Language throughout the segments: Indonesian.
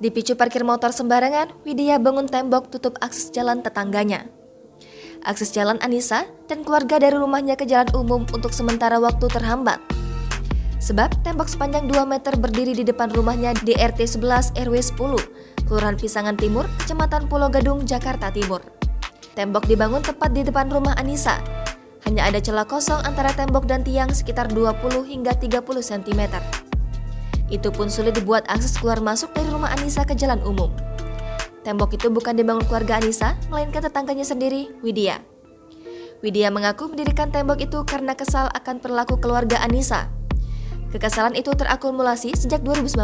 Dipicu parkir motor sembarangan, Widya bangun tembok tutup akses jalan tetangganya. Akses jalan Anissa dan keluarga dari rumahnya ke jalan umum untuk sementara waktu terhambat. Sebab tembok sepanjang 2 meter berdiri di depan rumahnya di RT 11 RW 10, Kelurahan Pisangan Timur, Kecamatan Pulau Gadung, Jakarta Timur. Tembok dibangun tepat di depan rumah Anissa. Hanya ada celah kosong antara tembok dan tiang sekitar 20 hingga 30 cm. Itu pun sulit dibuat akses keluar masuk dari rumah Anissa ke jalan umum. Tembok itu bukan dibangun keluarga Anissa, melainkan tetangganya sendiri, Widya. Widya mengaku mendirikan tembok itu karena kesal akan perilaku keluarga Anissa. Kekesalan itu terakumulasi sejak 2019.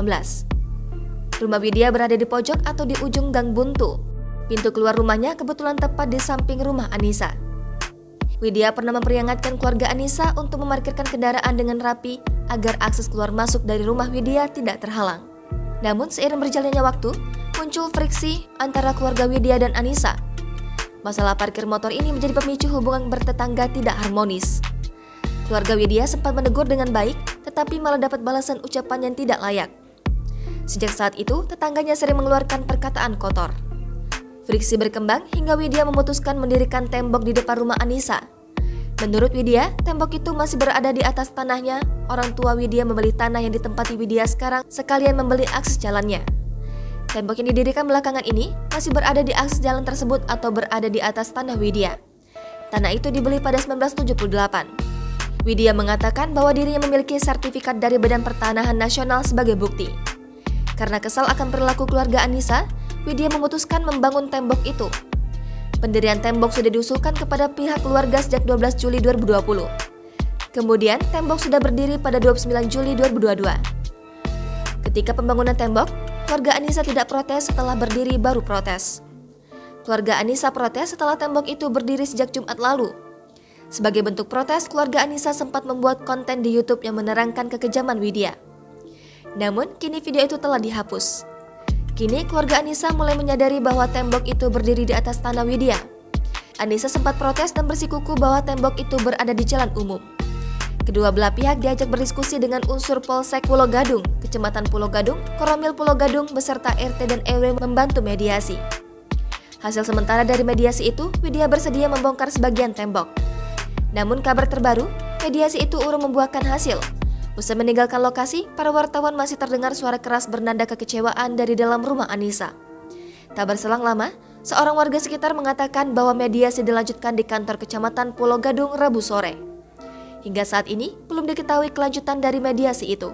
Rumah Widya berada di pojok atau di ujung gang buntu. Pintu keluar rumahnya kebetulan tepat di samping rumah Anissa. Widya pernah memperingatkan keluarga Anissa untuk memarkirkan kendaraan dengan rapi agar akses keluar masuk dari rumah Widya tidak terhalang. Namun seiring berjalannya waktu, muncul friksi antara keluarga Widya dan Anissa. Masalah parkir motor ini menjadi pemicu hubungan bertetangga tidak harmonis. Keluarga Widya sempat menegur dengan baik, tetapi malah dapat balasan ucapan yang tidak layak. Sejak saat itu, tetangganya sering mengeluarkan perkataan kotor. Friksi berkembang hingga Widya memutuskan mendirikan tembok di depan rumah Anissa. Menurut Widya, tembok itu masih berada di atas tanahnya. Orang tua Widya membeli tanah yang ditempati Widya sekarang sekalian membeli akses jalannya. Tembok yang didirikan belakangan ini masih berada di akses jalan tersebut atau berada di atas tanah Widya. Tanah itu dibeli pada 1978. Widya mengatakan bahwa dirinya memiliki sertifikat dari Badan Pertanahan Nasional sebagai bukti. Karena kesal akan perilaku keluarga Anissa, Widya memutuskan membangun tembok itu. Pendirian tembok sudah diusulkan kepada pihak keluarga sejak 12 Juli 2020. Kemudian, tembok sudah berdiri pada 29 Juli 2022. Ketika pembangunan tembok, keluarga Anissa tidak protes, setelah berdiri baru protes. Keluarga Anissa protes setelah tembok itu berdiri sejak Jumat lalu. Sebagai bentuk protes, keluarga Anissa sempat membuat konten di YouTube yang menerangkan kekejaman Widya. Namun, kini video itu telah dihapus. Kini keluarga Anissa mulai menyadari bahwa tembok itu berdiri di atas tanah Widya. Anissa sempat protes dan bersikuku bahwa tembok itu berada di jalan umum. Kedua belah pihak diajak berdiskusi dengan unsur Polsek Pulau Gadung, Kecamatan Pulau Gadung, Koramil Pulau Gadung beserta RT dan RW membantu mediasi. Hasil sementara dari mediasi itu, Widya bersedia membongkar sebagian tembok. Namun kabar terbaru, mediasi itu urung membuahkan hasil. Usai meninggalkan lokasi, para wartawan masih terdengar suara keras bernada kekecewaan dari dalam rumah Anissa. Tak berselang lama, seorang warga sekitar mengatakan bahwa mediasi dilanjutkan di kantor Kecamatan Pulau Gadung Rabu sore. Hingga saat ini, belum diketahui kelanjutan dari mediasi itu.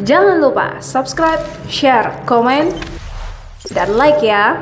Jangan lupa subscribe, share, komen, dan like ya!